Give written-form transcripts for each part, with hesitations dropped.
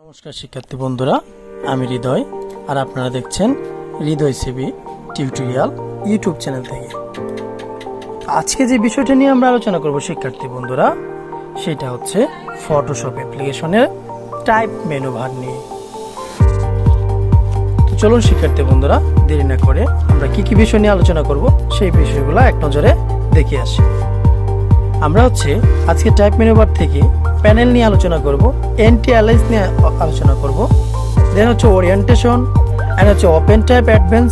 নমস্কার শিক্ষার্থী বন্ধুরা, আমি হৃদয় আর আপনারা দেখছেন হৃদয় সিবি টিউটোরিয়াল ইউটিউব চ্যানেল থেকে। আজকে যে বিষয়টা নিয়ে আমরা আলোচনা করব শিক্ষার্থী বন্ধুরা, সেটা হচ্ছে ফটোশপ অ্যাপ্লিকেশনের টাইপ মেনু বার নিয়ে। তো চলুন শিক্ষার্থী বন্ধুরা, দেরি না করে আমরা কি কি বিষয় নিয়ে আলোচনা করব সেই বিষয়গুলো এক নজরে দেখে আসি। আমরা আজকে টাইপ মেনু বার থেকে প্যানেল নিয়ে আলোচনা করব, এন্টি অ্যালাইজ নিয়ে আলোচনা করব, then orientation and open type, advance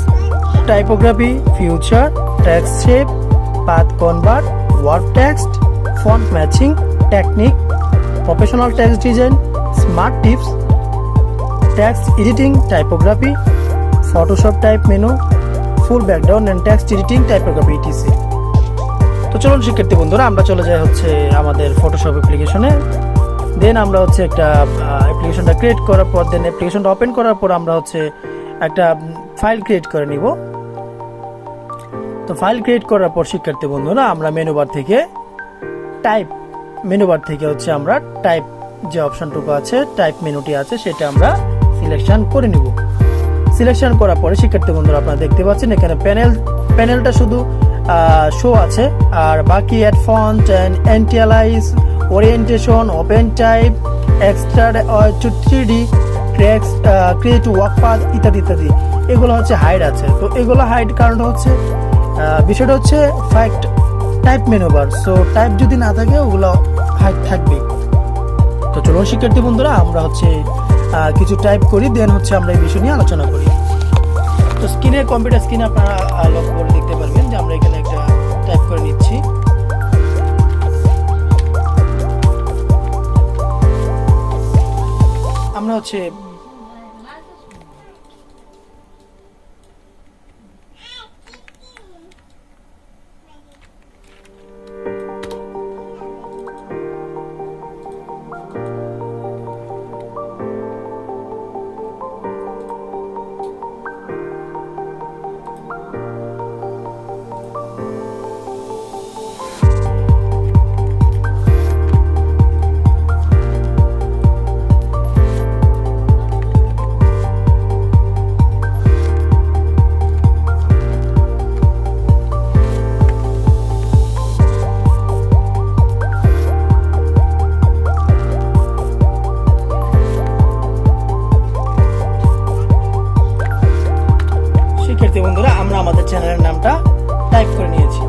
typography, future, text shape, path convert, word text, font matching technique, professional text design, smart tips, text editing, typography, Photoshop type menu, full background and text editing, typography etc. তো চলুন শিক্ষার্থী বন্ধুরা, আমরা চলে যাই আমাদের Photoshop অ্যাপ্লিকেশনে। দেন আমরা একটা অ্যাপ্লিকেশনটা ক্রিয়েট করার পর, দেন অ্যাপ্লিকেশনটা ওপেন করার পর আমরা একটা ফাইল ক্রিয়েট করে নিব। তো ফাইল ক্রিয়েট করার পর শিক্ষার্থী বন্ধুরা, আমরা মেনু বার থেকে আমরা টাইপ যে অপশনটুকু আছে, টাইপ মেনুটি আছে, সেটা আমরা সিলেকশন করে নিব। সিলেকশন করার পরে শিক্ষার্থী বন্ধুরা, আপনারা দেখতে পাচ্ছেন এখানে প্যানেলটা শুধু শো আছে, আর বাকি add font and antialias, orientation, open type, extract to 3D, create work path ইত্যাদি ইত্যাদি এগুলো হাইড আছে। তো এগুলো হাইড কারণ বিষয়টা fact type menu bar, so type যদি না থাকে ওগুলো হাইড থাকবে। তো চলুন শিক্ষার্থী বন্ধুরা, আমরা কিছু টাইপ করি, দেন আমরা এই বিষয় নিয়ে আলোচনা করি। তো কম্পিউটার স্ক্রিনে আপনারা লক্ষ্য করে দেখতে পারবেন যে আমরা এখানে একটা টাইপ করে নিচ্ছি। আমরা শিক্ষার্থী বন্ধুরা, আমরা আমাদের চ্যানেলের নামটা টাইপ করে নিয়েছি।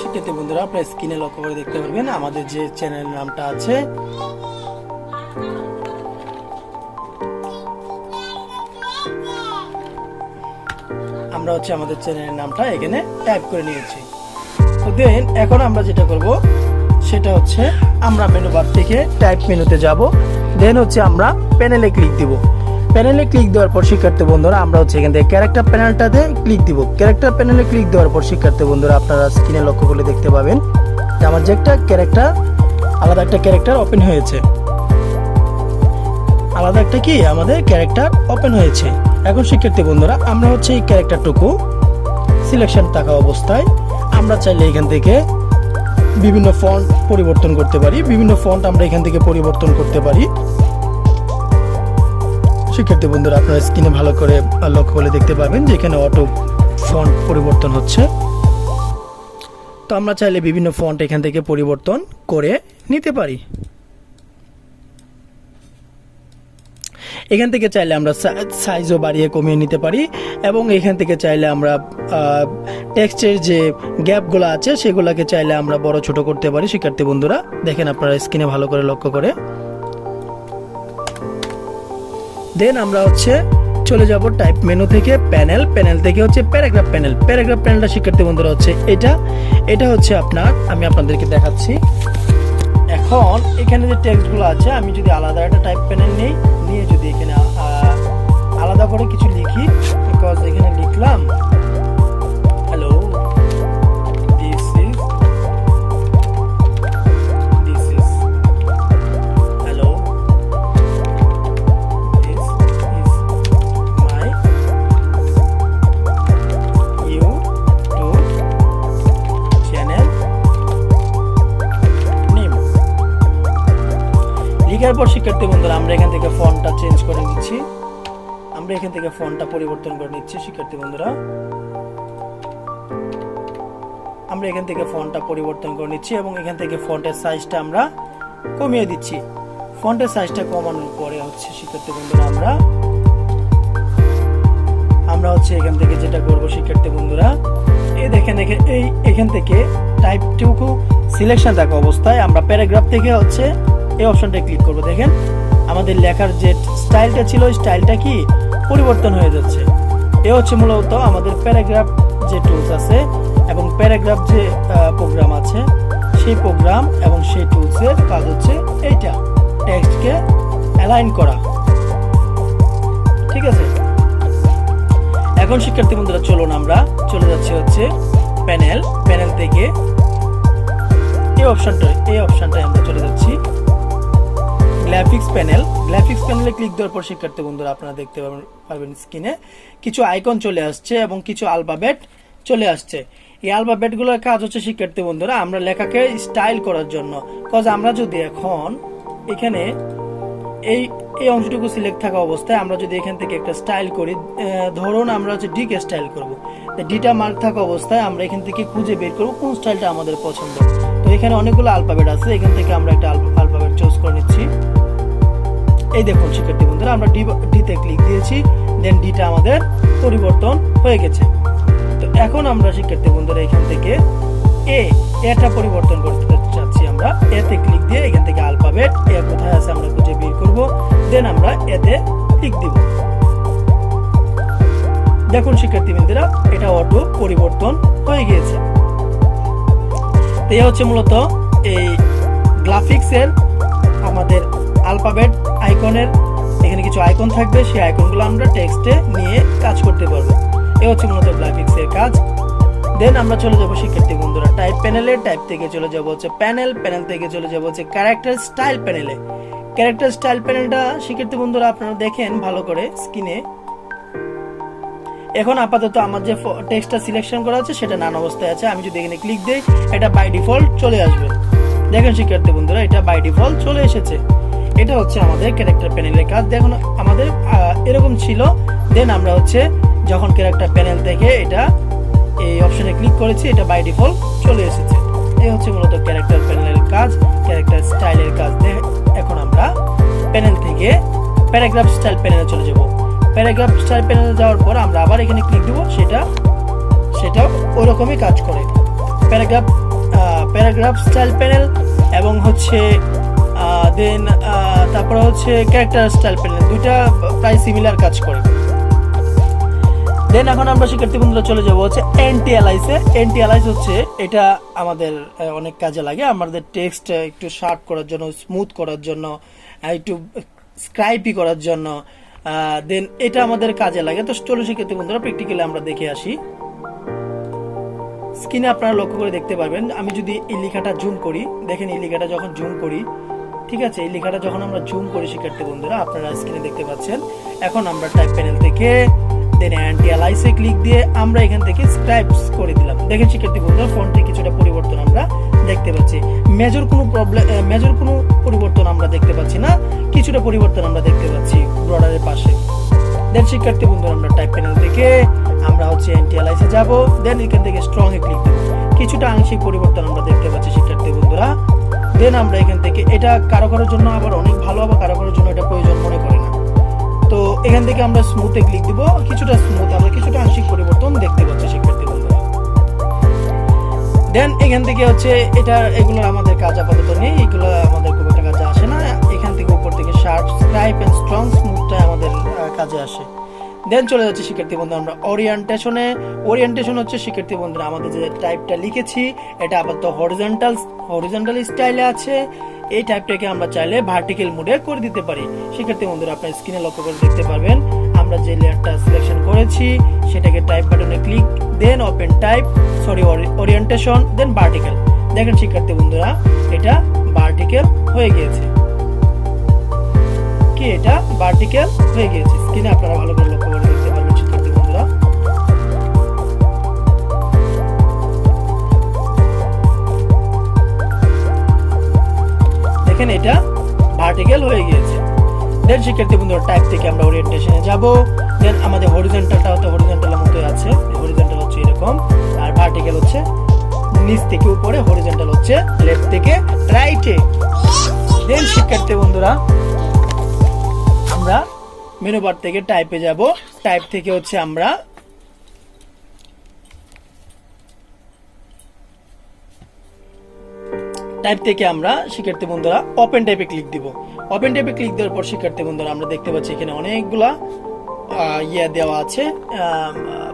শিক্ষার্থী বন্ধুরা, আপনারা স্ক্রিনে লক্ষ্য করে দেখতে পারবেন আমাদের যে চ্যানেলের নামটা আছে। আমরা আমাদের চ্যানেলের নামটা এখানে টাইপ করে নিয়েছি। তো দেন এখন আমরা যেটা করব সেটা আমরা মেনু বার থেকে টাইপ মেনুতে যাব, দেন আমরা প্যানেলে ক্লিক দিব। প্যানেলে ক্লিক দেওয়ার পর শিক্ষার্থী বন্ধুরা, আমরা এখান থেকে ক্যারেক্টার প্যানেলটাতে ক্লিক দিব। ক্যারেক্টার প্যানেলে ক্লিক দেওয়ার পর শিক্ষার্থী বন্ধুরা, আপনারা স্ক্রিনে লক্ষ্য করে দেখতে পাবেন যে আমার যে একটা ক্যারেক্টার, আলাদা একটা ক্যারেক্টার ওপেন হয়েছে, আলাদা একটা কি আমাদের ক্যারেক্টার ওপেন হয়েছে। এখন শিক্ষার্থী বন্ধুরা, আমরা এই ক্যারেক্টারটুকু সিলেকশন থাকা অবস্থায় আমরা চাইলে এখান থেকে বিভিন্ন ফন্ট পরিবর্তন করতে পারি। শিক্ষার্থী বন্ধুরা, আপনারা স্ক্রিনে ভালো করে লক্ষ্য করে দেখতে পাবেন যে এখানে অটো ফন্ট পরিবর্তন হচ্ছে। তো আমরা চাইলে বিভিন্ন ফন্ট এখান থেকে পরিবর্তন করে নিতে পারি। এখান থেকে চাইলে আমরা সাইজও বাড়িয়ে কমিয়ে নিতে পারি, এবং এখান থেকে চাইলে আমরা টেক্সটের যে গ্যাপগুলো আছে সেগুলোকে চাইলে আমরা বড় ছোট করতে পারি। শিক্ষার্থী বন্ধুরা দেখেন, আপনারা স্ক্রিনে ভালো করে লক্ষ্য করে। দেন আমরা চলে যাব টাইপ মেনু থেকে প্যানেল থেকে প্যারাগ্রাফ প্যানেলটা শিক্ষার্থী বন্ধুরা এটা আমি আপনাদেরকে দেখাচ্ছি। এখন এখানে যে টেক্সটগুলো আছে, আমি যদি আলাদা একটা টাইপ প্যানেল নিয়ে যদি এখানে আলাদা করে কিছু লিখি, বিকজ এখানে লিখলাম হ্যালো দিস ইজ এরপর শিক্ষার্থী বন্ধুরা আমরা এখান থেকে ফন্টটা চেঞ্জ করে নিচ্ছি, আমরা এখান থেকে ফন্টটা পরিবর্তন করে নিচ্ছি শিক্ষার্থী বন্ধুরা। আমরা এখান থেকে ফন্টটা পরিবর্তন করে নিচ্ছি এবং এখান থেকে ফন্টের সাইজটা আমরা কমিয়ে দিচ্ছি। ফন্টের সাইজটা কমানোর পরে হচ্ছে শিক্ষার্থী বন্ধুরা আমরা হচ্ছে এখান থেকে যেটা করব শিক্ষার্থী বন্ধুরা, এই দেখেন এখান থেকে টাইপটুকু সিলেকশন থাকা অবস্থায় আমরা প্যারাগ্রাফ থেকে হচ্ছে এই অপশনটা ক্লিক করব। দেখেন আমাদের লেখার যে স্টাইলটা ছিল স্টাইলটা কি পরিবর্তন হয়ে যাচ্ছে। এ হচ্ছে মূলত আমাদের প্যারাগ্রাফ যে টুলস আছে এবং প্যারাগ্রাফ যে প্রোগ্রাম আছে সেই প্রোগ্রাম এবং সেই টুলসের কাজ হচ্ছে এইটা, টেক্সটকে অ্যালাইন করা। ঠিক আছে, এখন শিক্ষার্থী বন্ধুরা চলুন আমরা চলে যাচ্ছি হচ্ছে প্যানেল থেকে এই অপশনটায় আমরা চলে যাচ্ছি গ্রাফিক্স প্যানেলে ক্লিক দেওয়ার পর শিক্ষার্থী বন্ধুরা আপনারা দেখতে পারবেন স্ক্রিনে কিছু আইকন চলে আসছে এবং কিছু অ্যালফাবেট চলে আসছে। এই অ্যালফাবেটগুলোর কাজ হচ্ছে শিক্ষার্থী বন্ধুরা আমরা লেখাকে স্টাইল করার জন্য। কজ আমরা যদি এখন এখানে এই অংশটুকু সিলেক্ট থাকা অবস্থায় আমরা যদি এখান থেকে একটা স্টাইল করি, ধরুন আমরা হচ্ছে ডিকে স্টাইল করব, ডিটা মার্ক থাকা অবস্থায় আমরা এখান থেকে খুঁজে বের করব কোন স্টাইলটা আমাদের পছন্দ। তো এখানে অনেকগুলো অ্যালফাবেট আছে, এখান থেকে আমরা একটা অ্যালফাবেট চুজ করে নিচ্ছি। এই দেখুন শিক্ষার্থী বন্ধুরা আমরা ডিতে ক্লিক দিয়েছি, দেন ডিটা আমাদের পরিবর্তন হয়ে গেছে। তো এখন আমরা শিক্ষার্থী বন্ধুরা এখান থেকে এটা পরিবর্তন করতে চাচ্ছি, আমরা এতে ক্লিক দিয়ে এখান থেকে অ্যালফাবেট কোথায় আছে আমরা খুঁজে বের করব, দেন আমরা এতে ক্লিক দিব। দেখুন শিক্ষার্থী বন্ধুরা এটা অটো পরিবর্তন হয়ে গিয়েছে। এই হচ্ছে মূলত এই গ্রাফিক্সের আমাদের অ্যালফাবেট আইকনের, এখানে কিছু আইকন থাকবে, সেই আইকনগুলো আমরা টেক্সটে নিয়ে কাজ করতে পারবো। এই হচ্ছে মূলত গ্রাফিক্সের কাজ। দেন আমরা চলে যাব শিক্ষার্থী বন্ধুরা টাইপ থেকে চলে যাব হচ্ছে প্যানেল থেকে চলে যাব হচ্ছে ক্যারেক্টার স্টাইল প্যানেলটা শিক্ষার্থী বন্ধুরা আপনারা দেখেন ভালো করে স্ক্রিনে। এখন আপাতত আমার যে টেক্সটটা সিলেকশন করা আছে সেটা নান অবস্থায় আছে, আমি যদি এখানে ক্লিক দেই এটা বাই ডিফল্ট চলে আসবে। দেখেন শিক্ষার্থী বন্ধুরা এটা বাই ডিফল্ট চলে এসেছে। এটা হচ্ছে আমাদের ক্যারেক্টার প্যানেলের কাজ। দেখুন আমাদের এরকম ছিল, দেন আমরা হচ্ছে যখন ক্যারেক্টার প্যানেল থেকে এটা এই অপশনে ক্লিক করেছি এটা বাই ডিফল্ট চলে এসেছে। এই হচ্ছে মূলত ক্যারেক্টার প্যানেলের কাজ, ক্যারেক্টার স্টাইলের কাজ। এখন আমরা প্যানেল থেকে প্যারাগ্রাফ স্টাইল প্যানেলে চলে যাব। প্যারাগ্রাফ স্টাইল প্যানেলে যাওয়ার পর আমরা আবার এখানে ক্লিক দিব, সেটাও ওরকমই কাজ করে। প্যারাগ্রাফ স্টাইল প্যানেল এবং হচ্ছে দেন তারপরে হচ্ছে ক্যারেক্টার স্টাইল প্যানেল, দুইটা প্রায় সিমিলার কাজ করে। দেন এখন আমরা শিক্ষার্থী বন্ধুরা চলে যাব হচ্ছে এন্টি অ্যালাইস হচ্ছে এটা আমাদের অনেক কাজে লাগে, আমাদের টেক্সট একটু শার্প করার জন্য, স্মুথ করার জন্য, একটু স্ক্রাইপি করার জন্য। দেন এটা আমাদের কাজে লাগে। তো চলো শিক্ষার্থী বন্ধুরা প্র্যাকটিক্যালি আমরা দেখে আসি। স্ক্রিনে আপনারা লক্ষ্য করে দেখতে পারবেন, আমি যদি এই লেখাটা জুম করি, দেখেন এই লেখাটা যখন জুম করি, ঠিক আছে, এই লেখাটা যখন আমরা জুম করি শিক্ষার্থী বন্ধুরা আপনারা স্ক্রিনে দেখতে পাচ্ছেন। এখন আমরা টাইপ প্যানেল থেকে দেন অ্যান্টি অ্যালাইসে ক্লিক দিয়ে আমরা এখান থেকে স্ক্রাইবস করে দিলাম। দেখেন শিক্ষার্থী বন্ধুরা ফন্টে কিছুটা পরিবর্তন আমরা দেখতে পাচ্ছি। মেজর কোনো পরিবর্তন আমরা দেখতে পাচ্ছি না, কিছুটা পরিবর্তন আমরা দেখতে পাচ্ছি বর্ডারের পাশে। দেন শিক্ষার্থী বন্ধুরা আমরা টাইপ প্যানেল থেকে আমরা হচ্ছে অ্যান্টি অ্যালাইসে যাব, দেন এখান থেকে স্ট্রং এ ক্লিক দেব। কিছুটা আংশিক পরিবর্তন আমরা দেখতে পাচ্ছি শিক্ষার্থী বন্ধুরা। দেন আমরা এখান থেকে এটা কারোর জন্য আবার অনেক ভালো, আবার কারোর জন্য এটা প্রয়োজন মনে করে না। তো এখান থেকে আমরা স্মুথে ক্লিক দিব, কিছুটা স্মুথ আমরা কিছুটা আংশিক পরিবর্তন দেখতে পাচ্ছি শিক্ষার্থী বন্ধুরা। দেন এখান থেকে হচ্ছে এগুলোর আমাদের কাজ আপাতত নেই, এগুলো আমাদের খুব একটা কাজে আসে না। এখান থেকে উপর থেকে শার্প, স্ক্রাইপ এন্ড স্ট্রং, স্মুথটা আমাদের কাজে আসে। দেন চলে যাচ্ছে শিক্ষার্থী বন্ধুরা আমরা ওরিয়েন্টেশন হচ্ছে শিক্ষার্থী বন্ধুরা আমাদের যে টাইপটা লিখেছি এটা আপাতত হরিজন্টাল স্টাইলে আছে। এই টাইপটাকে আমরা চাইলে ভার্টিক্যাল মোডে করে দিতে পারি। শিক্ষার্থী বন্ধুরা আপনার স্ক্রিনে লক্ষ্য করে দেখতে পারবেন আমরা যে লেয়ারটা সিলেকশন করেছি সেটাকে টাইপ বাটনে ক্লিক, দেন ওপেন ওরিয়েন্টেশন, দেন ভার্টিক্যাল। দেখেন শিক্ষার্থী বন্ধুরা এটা ভার্টিক্যাল হয়ে গিয়েছে। এটা ভার্টিক্যাল হয়ে গিয়েছে। স্ক্রিনে আপনারা ভালো করে লক্ষ্য করে দেখতে পারবেন শিক্ষার্থী বন্ধুরা। দেখেন এটা ভার্টিক্যাল হয়ে গিয়েছে। দেন শিক্ষার্থী বন্ধুরা টাইপ থেকে আমরা ওরিয়েন্টেশনে যাব। দেন আমাদের হরিজন্টালটা হচ্ছে হরিজন্টালের মতোই আছে, হরিজন্টাল হচ্ছে এরকম, আর ভার্টিক্যাল হচ্ছে নিচ থেকে উপরে, হরিজন্টাল হচ্ছে লেফট থেকে রাইটে। দেন শিক্ষার্থী বন্ধুরা আমরা মেনু বার থেকে টাইপে যাব। টাইপ থেকে হচ্ছে আমরা শিক্ষার্থী বন্ধুরা ওপেন টাইপে ক্লিক দিব। ওপেন টাইপে ক্লিক দেওয়ার পর শিক্ষার্থী বন্ধুরা আমরা দেখতে পাচ্ছি এখানে অনেকগুলা দেওয়া আছে,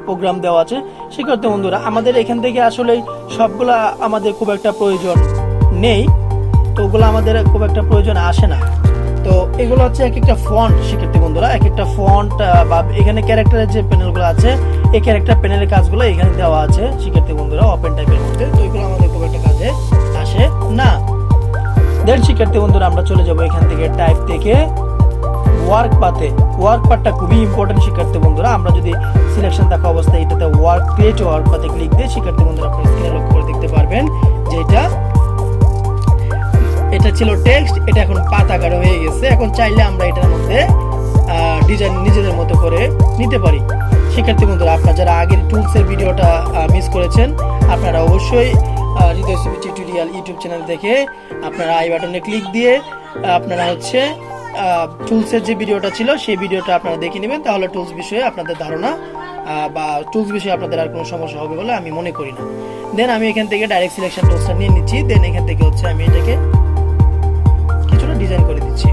প্রোগ্রাম দেওয়া আছে। শিক্ষার্থী বন্ধুরা আমাদের এখান থেকে আসলে সবগুলা আমাদের খুব একটা প্রয়োজন নেই, তো ওগুলো আমাদের খুব একটা প্রয়োজন আসে না। তো এগুলো হচ্ছে এক একটা ফন্ট শিক্ষার্থী বন্ধুরা, এক একটা ফন্ট বা এখানে ক্যারেক্টারের যে প্যানেলগুলো আছে, এই ক্যারেক্টার প্যানেলের কাজগুলো এখানে দেওয়া আছে শিক্ষার্থী বন্ধুরা ওপেন টাইপের মধ্যে। তো এগুলো আমাদের খুব একটা কাজে আসে না। দেন শিক্ষার্থী বন্ধুরা আমরা চলে যাব এখান থেকে টাইপ থেকে ওয়ার্ক পাতে। ওয়ার্ক পাতটা খুবই ইম্পর্টেন্ট শিক্ষার্থী বন্ধুরা। আমরা যদি সিলেকশন থাকা অবস্থায় এটাতে ওয়ার্ক ক্রিয়েট ওয়ার্ক পাতে ক্লিক দিয়ে শিক্ষার্থী বন্ধুরা আপনারা স্ক্রিনে লক্ষ্য করে দেখতে পারবেন যে এটা ছিল টেক্সট, এটা এখন পাতাকার হয়ে গেছে। এখন চাইলে আমরা এটার মধ্যে ডিজাইন নিজেদের মতো করে নিতে পারি। শিক্ষার্থী বন্ধুরা আপনারা যারা আগের টুলসের ভিডিওটা মিস করেছেন, আপনারা অবশ্যই হৃদয় ছবি টিউটোরিয়াল ইউটিউব চ্যানেল দেখে আপনারা আই বাটনে ক্লিক দিয়ে আপনারা হচ্ছে টুলসের যে ভিডিওটা ছিল সেই ভিডিওটা আপনারা দেখে নেবেন। তাহলে টুলস বিষয়ে আপনাদের ধারণা বা টুলস বিষয়ে আপনাদের আর কোনো সমস্যা হবে বলে আমি মনে করি না। দেন আমি এখান থেকে ডাইরেক্ট সিলেকশন টুলসটা নিয়ে নিচ্ছি। দেন এখান থেকে হচ্ছে আমি এটাকে কিছুটা ডিজাইন করে দিচ্ছি।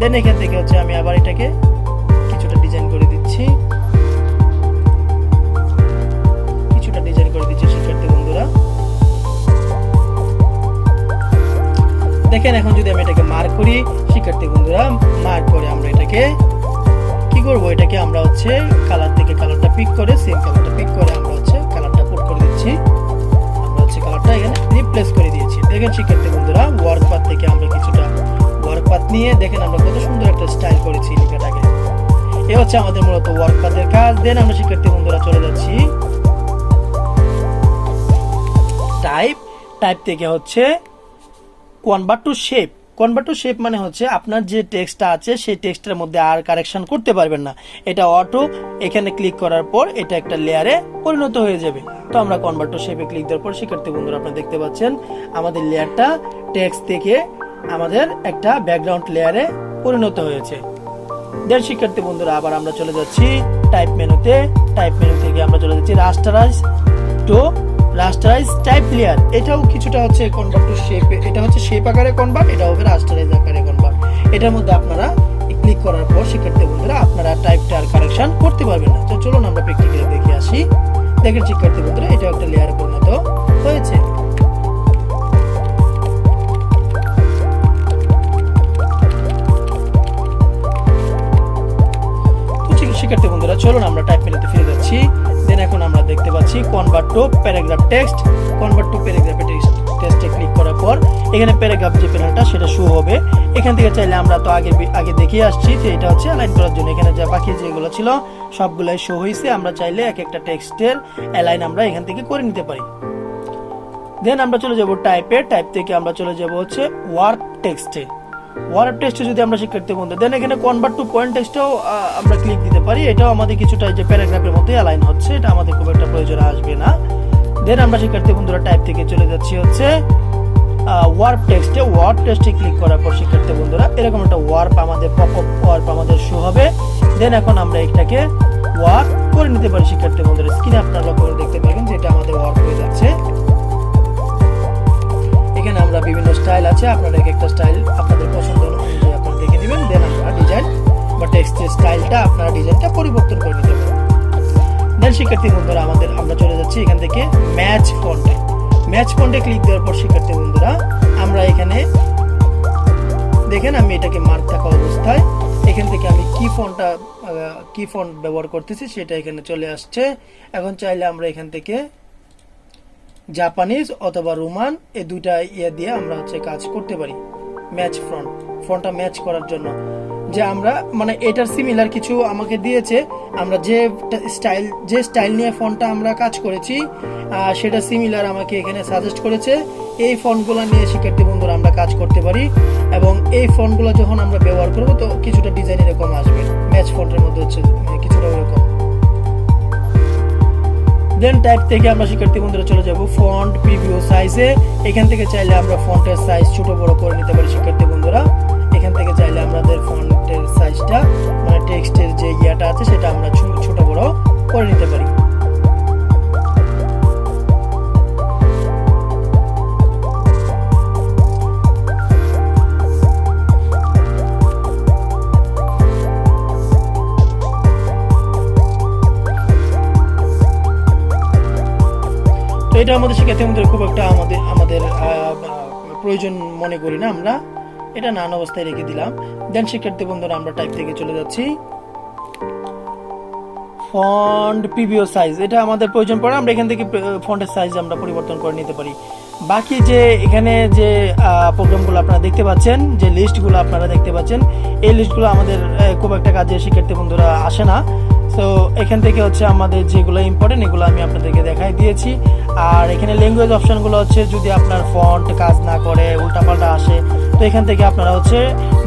দেন এখান থেকে হচ্ছে আমি আবার এটাকে কিছুটা ডিজাইন করে দিচ্ছি, শিক্ষার্থী বন্ধুরা দেখেন। এখন যদি আমি এটাকে মার্ক করি শিক্ষার্থী বন্ধুরা, মার্ক করে আমরা এটাকে কি করব, এটাকে আমরা হচ্ছে কালার থেকে কালারটা পিক করে, সেম কালারটা পিক করে আমরা হচ্ছে কালারটা পুট করে দিচ্ছি। আমরা হচ্ছে কালারটা এখানে রিপ্লেস করে দিয়েছি। দেখেন শিক্ষার্থী বন্ধুরা ওয়ার্ক পাথ থেকে আমরা কিছুটা ওয়ার্ক পাথ নিয়ে দেখেন আমরা কত সুন্দর একটা স্টাইল করেছি লেখাটাকে। এই হচ্ছে আমাদের মূলত ওয়ার্ক পাথের কাজ। দেন আমরা শিক্ষার্থী বন্ধুরা চলে যাচ্ছি টাইপ থেকে হচ্ছে convert to shape. Convert to shape মানে হচ্ছে আপনার যে টেক্সটটা আছে সেই টেক্সটের মধ্যে আর কারেকশন করতে পারবেন না, এটা অটো এখানে ক্লিক করার পর এটা একটা লেয়ারে পরিণত হয়ে যাবে। তো আমরা কনভার্ট টু শেপে ক্লিক দেওয়ার পর শিক্ষার্থী বন্ধুরা আপনারা দেখতে পাচ্ছেন আমাদের লেয়ারটা টেক্সট থেকে আমাদের একটা ব্যাকগ্রাউন্ড লেয়ারে পরিণত হয়েছে। দেন শিক্ষার্থী বন্ধুরা আবার আমরা চলে যাচ্ছি টাইপ মেনুতে। টাইপ মেনু থেকে আমরা চলে যাচ্ছি রাস্টারাইজ টাইপ লেয়ার। এটাও কিছুটা হচ্ছে কনভার্ট টু শেপ, এটা হচ্ছে শেপ আকারে কনভার্ট, এটা হবে রাস্টারাইজ আকারে কনভার্ট। এটার মধ্যে আপনারা ক্লিক করার পর শিক্ষার্থী বন্ধুরা আপনারা টাইপটা আর কারেকশন করতে পারবেন না। তো চলুন আমরা প্র্যাকটিক্যালি দেখে আসি। দেখেন শিক্ষার্থী বন্ধুরা এটাও একটা লেয়ারে পরিণত হয়েছে। শিক্ষার্থী বন্ধুরা চলুন আমরা টাইপ মেনুতে ফিরে যাচ্ছি। দেন এখন আমরা দেখতে পাচ্ছি convert to paragraph text. Convert to paragraph টেক্সটে ক্লিক করার পর এখানে প্যারাগ্রাফ যে প্যানেলটা সেটা শো হবে। এখান থেকে চাইলে আমরা তো আগে দেখিয়ে আসছি যে এটা হচ্ছে অ্যালাইন করার জন্য, এখানে যা বাকি যেগুলো ছিল সবগুলাই শো হয়েছে। আমরা চাইলে এক একটা টেক্সটের অ্যালাইন আমরা এখান থেকে করে নিতে পারি। দেন আমরা চলে যাব টাইপ থেকে আমরা চলে যাব হচ্ছে ওয়ার্ক টেক্সটে। ওয়ার্ক টেক্সটে যদি আমরা শিক্ষার্থী বন্ধু দেন এখানে কনভার্ট টু পয়েন্ট টেক্সটেও আমরা ক্লিক দিতে পারি। এটাও আমাদের কিছুটা যে প্যারাগ্রাফের মতোই অ্যালাইন হচ্ছে, এটা আমাদের খুব একটা প্রয়োজন আসবে না। দেন আমরা শিক্ষার্থী বন্ধুরা টাইপ থেকে চলে যাচ্ছি হচ্ছে ওয়ার্ক টেক্সটে ক্লিক করার পর শিক্ষার্থী বন্ধুরা এরকম একটা ওয়ার্ক আমাদের পপআপ ওয়ার্ক আমাদের শো হবে। দেন এখন আমরা এটাকে ওয়ার্ক করে নিতে পারি। শিক্ষার্থী বন্ধুরা স্ক্রিনে আপনারা লক্ষ্য করে দেখতে পাবেন যে এটা আমাদের ওয়ার্ক হয়ে যাচ্ছে। এখানে আমরা বিভিন্ন স্টাইল আছে, আপনারা এক একটা স্টাইল আপনাদের পছন্দ অনুযায়ী আপনারা দেখে নেবেন। দেন আমরা ডিজাইন বা টেক্সটের স্টাইলটা আপনারা ডিজাইনটা পরিবর্তন করে নিতে পারেন। দেন শিক্ষার্থী বন্ধুরা আমরা চলে যাচ্ছি এখান থেকে ম্যাচ ফন্টে ক্লিক দেওয়ার পর শিক্ষার্থী বন্ধুরা আমরা এখানে দেখেন আমি এটাকে মার্ক থাকা অবস্থায় এখান থেকে আমি কি ফন্ট ব্যবহার করতেছি সেটা এখানে চলে আসছে। এখন চাইলে আমরা এখান থেকে জাপানিজ অথবা রোমান এই দুইটা দিয়ে আমরা হচ্ছে কাজ করতে পারি ম্যাচ ফন্টটা ম্যাচ করার জন্য। যে আমরা মানে এটার সিমিলার কিছু আমাকে দিয়েছে, আমরা যে স্টাইল নিয়ে ফন্টটা আমরা কাজ করেছি সেটা সিমিলার আমাকে এখানে সাজেস্ট করেছে। এই ফন্টগুলো নিয়ে শিক্ষার্থী বন্ধুরা আমরা কাজ করতে পারি, এবং এই ফন্টগুলো যখন আমরা ব্যবহার করব তো কিছুটা ডিজাইন এরকম আসবে, ম্যাচ ফন্টের মধ্যে হচ্ছে কিছুটা এরকম। দেন টাইপ থেকে আমরা শিক্ষার্থী বন্ধুরা চলে যাব ফন্ট প্রিভিউ সাইজে। এখান থেকে চাইলে আমরা ফন্টের সাইজ ছোট বড় করে নিতে পারি শিক্ষার্থী বন্ধুরা। এখান থেকে চাইলে আমাদের ফন্টের সাইজটা মানে টেক্সটের যে ইয়াটা আছে সেটা আমরা ছোট বড় করে নিতে পারি। এটা আমাদের শিক্ষার্থী বন্ধুরা খুব একটা আমাদের প্রয়োজন মনে করি না, আমরা এটা নান অবস্থায় রেখে দিলাম। দেন শিক্ষার্থী বন্ধুরা আমরা টাইপ থেকে চলে যাচ্ছি ফন্ট প্রিভিউ সাইজ, এটা আমাদের প্রয়োজন পড়ে, আমরা এখান থেকে ফন্টের সাইজ আমরা পরিবর্তন করে নিতে পারি। বাকি যে এখানে যে প্রোগ্রামগুলো আপনারা দেখতে পাচ্ছেন, যে লিস্টগুলো আপনারা দেখতে পাচ্ছেন, এই লিস্টগুলো আমাদের খুব একটা কাজে শিক্ষার্থী বন্ধুরা আসে না। সো এখান থেকে হচ্ছে আমাদের যেগুলো ইম্পর্টেন্ট এগুলো আমি আপনাদেরকে দেখাই দিয়েছি। আর এখানে ল্যাঙ্গুয়েজ অপশনগুলো হচ্ছে যদি আপনার ফন্ট কাজ না করে উল্টাপাল্টা আসে তো এখান থেকে আপনারা হচ্ছে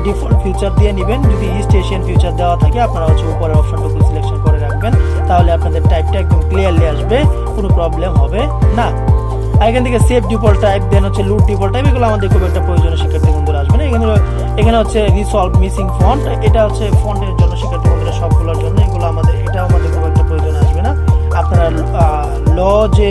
ডিফল্ট ফিচার দিয়ে নেবেন। যদি ইস্ট এশিয়ান ফিচার দেওয়া থাকে আপনারা হচ্ছে উপরের অপশনটুকু সিলেকশন করে রাখবেন, তাহলে আপনাদের টাইপটা একদম ক্লিয়ারলি আসবে, কোনো প্রবলেম হবে না। আর এখান থেকে সেভ ডিফল্ট টাইপ, দেন হচ্ছে লুট ডিফল্ট টাইপ, এগুলো আমাদের খুব একটা প্রয়োজনীয় শিক্ষার্থী বন্ধুরা আসবে না। এখানে হচ্ছে রিসলভ মিসিং ফন্ট, এটা হচ্ছে ফন্টের জন্য শিক্ষার্থী বন্ধুরা সবগুলোর জন্য, এগুলো এটাও আমাদের খুব একটা প্রয়োজন আসবে না। আপনারা যে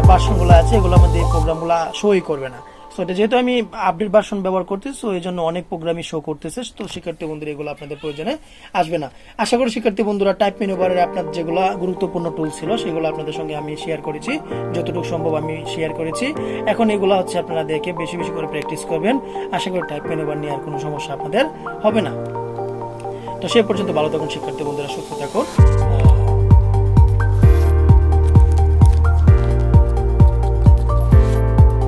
ভার্সনগুলো আছে এগুলো আমাদের এই প্রোগ্রামগুলো শোই করবে না। সো এটা যেহেতু আমি আপডেট ভার্সন ব্যবহার করতেছি সো এই জন্য অনেক প্রোগ্রামই শো করতেছে, তো শিক্ষার্থী বন্ধুরা এগুলো আপনাদের প্রয়োজনে আসবে না। আশা করি শিক্ষার্থী বন্ধুরা টাইপ মেনু বারের আপনার যেগুলো গুরুত্বপূর্ণ টুল ছিল সেগুলো আপনাদের সঙ্গে আমি শেয়ার করেছি, যতটুকু সম্ভব আমি শেয়ার করেছি। এখন এগুলো হচ্ছে আপনারা দেখে বেশি বেশি করে প্র্যাকটিস করবেন, আশা করি টাইপ মেনু বার নিয়ে আর কোনো সমস্যা আপনাদের হবে না। তো সেই পর্যন্ত ভালো থাকুন শিক্ষার্থী বন্ধুরা, সুস্থ থাকুন।